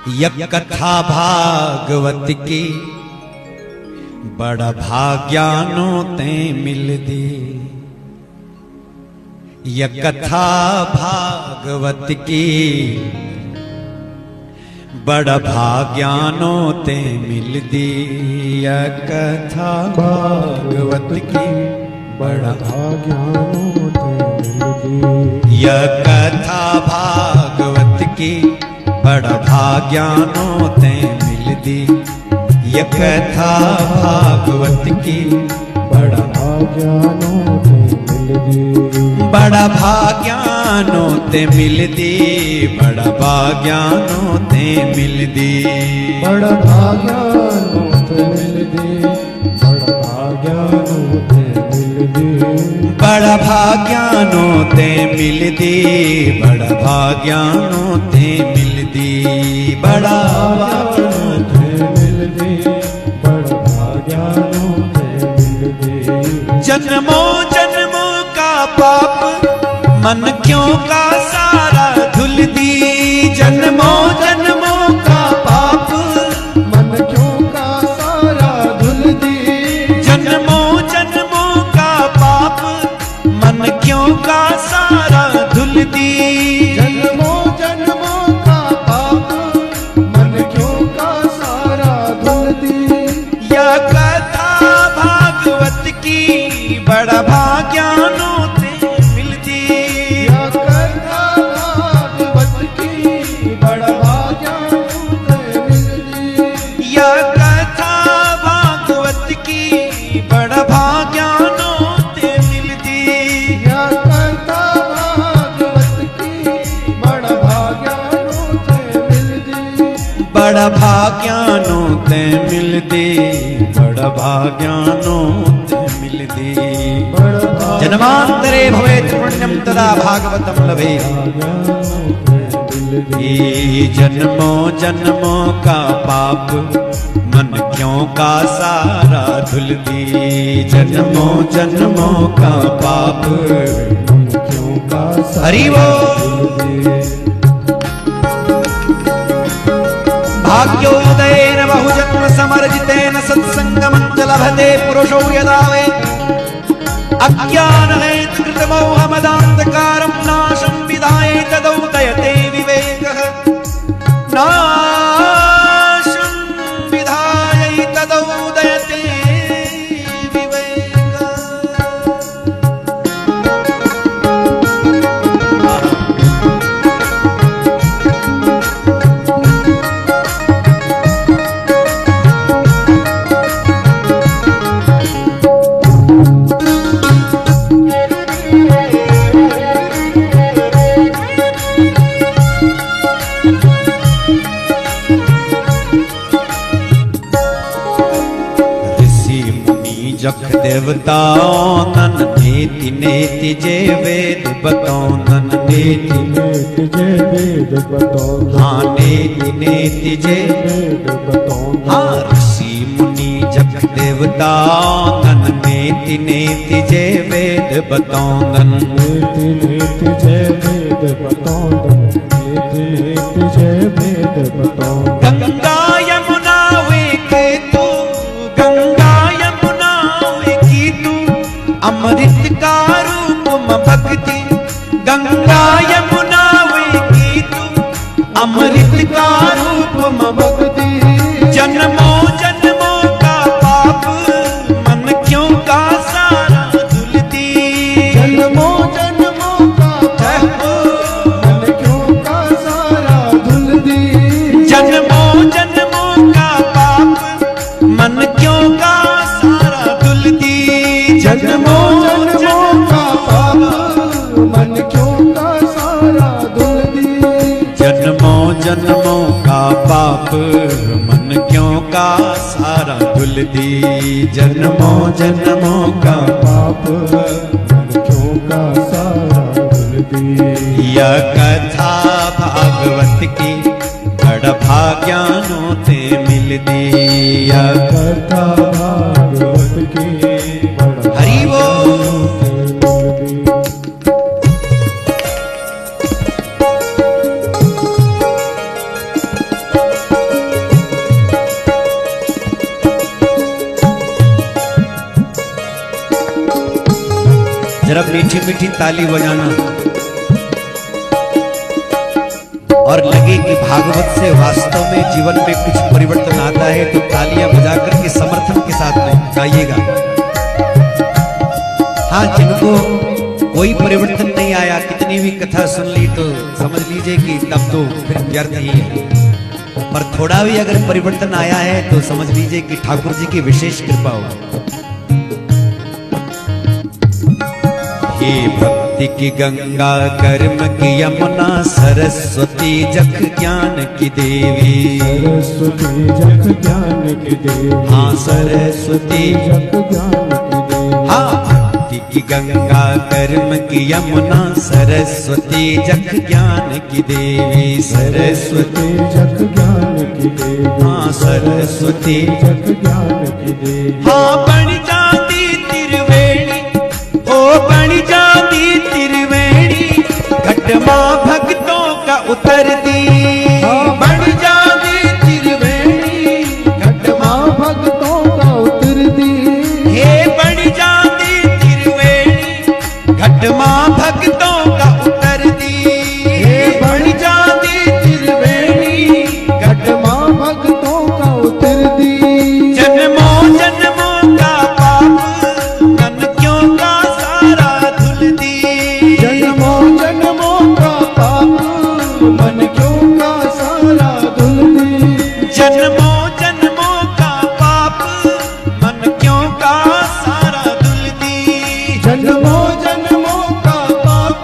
यक कथा भागवत की बड़ा भाग्यानो ते मिल दी। यक कथा भागवत की बड़ा भाग्यानो ते मिल दी। यक कथा भागवत की बड़ा भाग्यानो ते मिल दी। यक कथा भागवत की बड़ा भाग्यानो ते मिल दी। यक कथा भागवत की बड़ा भाग्यानो ते मिल दी। बड़ा भाग्यानो ते मिल दी। बड़ा भाग्यानो ते मिल दी। बड़ा भाग्यानो ते मिल दी। बड़ा भाग्यानो ते मिल दी। बड़ा भाग्यानो ते मिल दी। बड़ा भाग्यानो ते मिल दी। बड़ा भाग्यानो ते मिल दी। बड़ा भाग्यानो ते मिल दी। जन्मों जन्मों का पाप मन क्यों का सारा धुल दी। जन्मों जन्मों का पाप मन क्यों का सारा धुल दी। जन्मों जन्मों का पाप मन क्यों का सारा धुल दी। जन्मों जन्मों का पाप मन क्यों का सारा धुल दी। यह कथा भागवत की बड़ा भाग्यानो ते मिल दी। यह कथा भागवत की बड़ा भाग्यानो ते मिल दी। यह कथा भागवत की बड़ा भाग्यानो ते मिल दी। यह कथा भागवत की बड़ा भाग्यानो ते मिल दी। बड़ा भाग्यानो ते मिल दी। बड़ा भाग्यानो ते मिल दी। बड़ा जन्मांतरे भवेत् पुण्यं तदा भागवतं लभेत्। भाग्यानो ते मिल दी। ये जन्मों जन्मों का पाप मन क्यों का सारा धुल दी। जन्मों जन्मों का पाप मन क्यों का सारा हरि बोल। धुल दी। भाग्योदयेन बहुजन्म समर्जितेन सत्संगमं च लभते पुरुषो यदा वै अज्ञानहेतुकृतमोहमदान्धकारं नाशं विधाय तदुदयते विवेकः। नाशं विधाय तदुदयते विवेकः। जख देवताओं नन नेति नेति जे वेद बतौनन। नेति नेति जे वेद बतौनन। हाँ नेति नेति जे वेद बतौनन। हाँ ऋषि मुनि जख देवताओं नन नेति नेति जे वेद बतौनन। नेति नेति जे वेद बतौनन। नेति नेति जे वेद बतौनन। गंगा यमुना वे केतु गंगा यमुना वे कीतु अमृत का रूप म भक्ति। गंगा यमुना वे कीतु अमृत का रूप म भक्ति। जन्मों जन्मों का पाप मन क्यों का सारा धुल दी। जन्मों जन्मों का पाप मन क्यों का सारा धुल दी। जन्मों जन्मों का पाप मन क्यों का सारा धुल दी। जन्मों जन्मों का पाप मन क्यों का सारा धुल दी। जन्मों जन्मों का पाप मन क्यों का सारा धुल दी। जन्मों जन्मों का पाप मन क्यों का सारा धुल दी। यह कथा भागवत की बड़ा भाग्यानो ते मिल दी। यह कथा भागवत की बड़ा हरि बोल। भाग्यानो ते मिल दी। जरा मीठी मीठी ताली बजाना और लगे कि भागवत से वास्तव में जीवन में कुछ परिवर्तन आता है तो तालियां बजा करके समर्थन के साथ में गाइएगा। हाँ, जिनको कोई परिवर्तन नहीं आया, कितनी भी कथा सुन ली तो समझ लीजिए कि तब तो फिर व्यर्थ ही है। पर थोड़ा भी अगर परिवर्तन आया है तो समझ लीजिए कि ठाकुर जी की विशेष कृपा हो। हे भक्ति की गंगा, कर्म की यमुना, सरस्वती जग ज्ञान की देवी। सरस्वती जग ज्ञान की देवी। हाँ, सरस्वती जग ज्ञान की देवी। हाँ, भक्ति की गंगा, कर्म की यमुना, सरस्वती जग ज्ञान की देवी। सरस्वती जग ज्ञान की देवी। हाँ, सरस्वती जग ज्ञान की देवी। हाँ, बन जाती त्रिवेणी, ओ बन जाती त्रिवेणी, घटमा भक्तों का उतर दी। हाँ, बन जाती त्रिवेणी, घटमा भक्तों का उतर दी। हे बन जाती त्रिवेणी, घटमा भक्तों का उतर दी। हे बन जाती त्रिवेणी, घटमा भक्तों का उतर दी। जन्मों जन्मों का पाप मन क्यों का सारा धुल दी। जन्मों जन्मों का पाप मन क्यों का सारा धुल दी। जन्मों जन्मों का पाप मन क्यों का सारा धुल दी। जन्मों जन्मों का पाप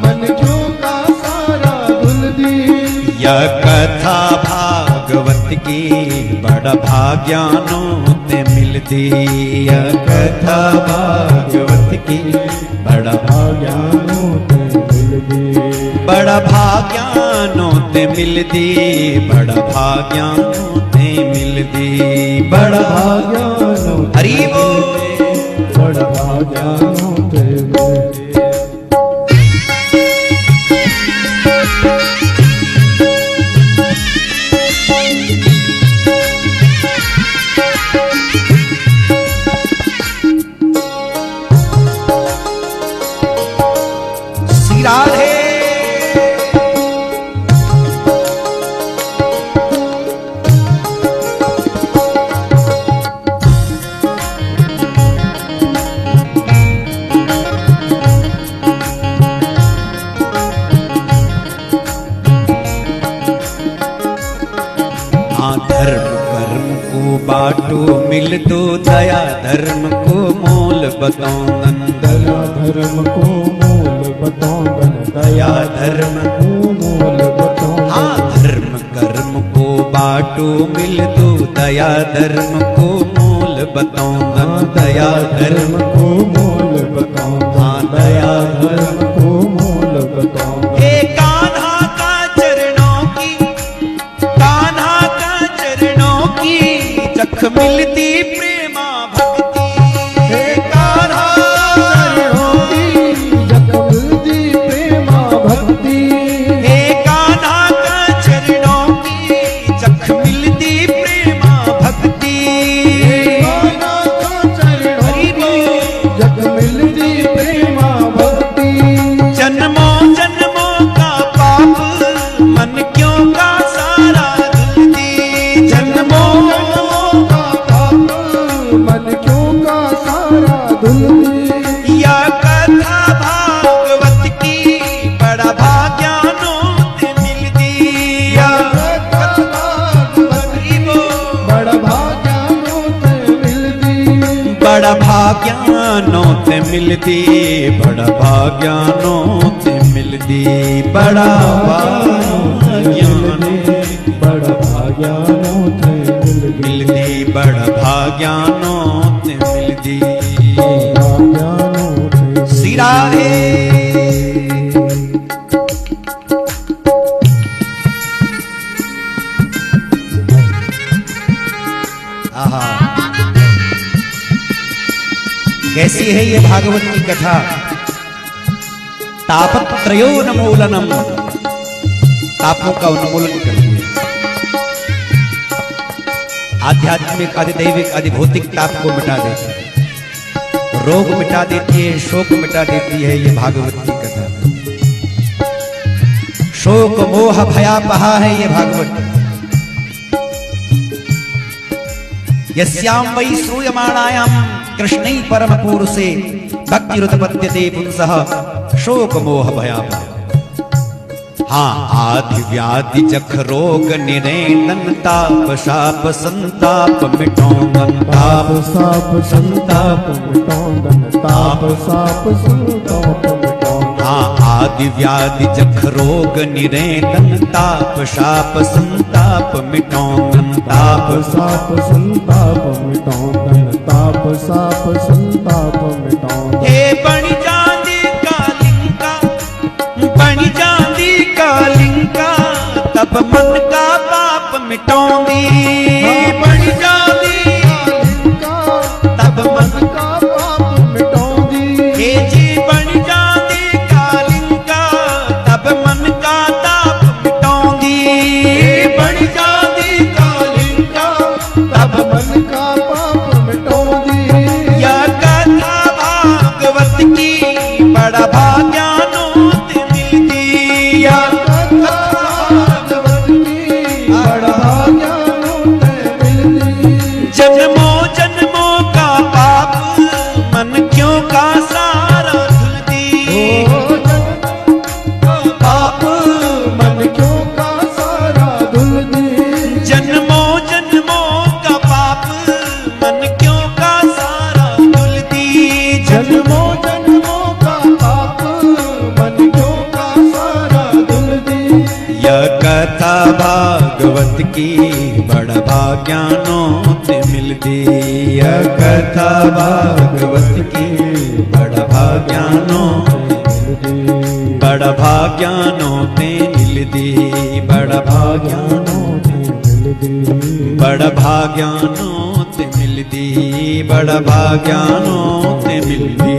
मन क्यों का सारा धुल दी। यह कथा भागवत की बड़ा भाग्यानों ते मिलती। यह कथा भागवत की बड़ा भाग्यानों ते मिल दी। बड़ा भाग्यानों ते मिलती। बड़ा भाग्यानों ते मिलती। बड़ा भाग्यानों ते हरि बोल। बड़ा भाग्यानों ते मिल दी। श्री राधे। हाँ, धर्म कर्म को बाटो मिल दो, दया धर्म को मोल बताओ। दया धर्म को मूल बताओ। दया धर्म को मूल बताओ। हाँ, धर्म कर्म को बाटो मिल दो, दया धर्म को मोल बताओ। दया धर्म को मूल बताओ। हाँ, दया धर्म को मूल बताओ। हे कान्हा का चरणों की, कान्हा का चरणों की चख मिलती प्रेमा भक्ति। हे कान्हा चरणों की जग मिलती प्रेमा भक्ति। हे कान्हा का चरणों की चख मिलती प्रेमा भक्ति। कान्हा का चरणों हरि बोल। जग मिलती प्रेमा भक्ति। जन्मों जन्मों का पाप मन क्यों का सारा धुल दी। जन्मों जन्मों का पाप मन क्यों का सारा धुल दी। या कथा भागवत की बड़ा भाग्यानों ते मिल दी। या कथा भागवत हरि बोल। बड़ा भाग्यानों ते मिल दी। बड़ा भाग्यानों ते मिलती। बड़ा भाग्यानों ते मिलती। बड़ा भाग्यानों बड़ा भाग्यानों ते मिल दी। मिलती। बड़ा भाग्यानों ते मिलती। भाग्यानों ते श्री राधे। आहा, कैसी है ये भागवत की कथा। तापत्रयो नमूलनम, तापों का उन्मूलन करती है। आध्यात्मिक, अधिदैविक, अधिभौतिक ताप को मिटा देती है। रोग मिटा देती है, शोक मिटा देती है ये भागवत की कथा। शोक मोह भयापहा है ये भागवत। यस्याम वै श्रूयमाणायाम कृष्णै परम पुरुषे भक्तिरुत्पद्यते पुंसः शोक मोह भयापहा। हाँ, आदि व्याधि जख रोग निरेंदन ताप शाप संताप मिटोंगन ताप साप संताप मिटोंगन ताप साप संताप मिटोंगन। हाँ, आदि व्याधि जख रोग निरेंदन ताप शाप संताप मिटोंगन ताप साप संताप मिटोंगन ताप साप संताप मिटोंगन। हे बन जांदी कालिंका, बन जांदी कालिंका तब मन का पाप मिटोंदी। बन जांदी कालिंका तब मन का पाप मिटोंदी। हे जी बन जांदी कालिंका तब मन का ताप मिटोंदी। बन जांदी कालिंका तब मन का पाप मिटोंदी। यह कथा भागवत की बड़ा भाग्यानो ते मिलती। यह कथा भागवत की बड़ा ज्ञानो ते मिलती। जन्मों जन्मों का पाप मन क्यों का सारा धुलती। पाप मन क्यों का सारा धुलदी। जन्मों जन्मों का पाप मन क्यों का सारा धुलती। जन्मों जन्मों का पाप मन क्यों का सारा धुलदी। यह कथा भागवत की बड़ा भाग्यानो ते मिलती। यह कथा भागवत की बड़ा भाग्यानो बड़ा भाग्यानो ते मिलती। बड़ा भाग्यानो बड़ा भाग्यानो ते मिलती। बड़ा भाग्यानो ते मिलती।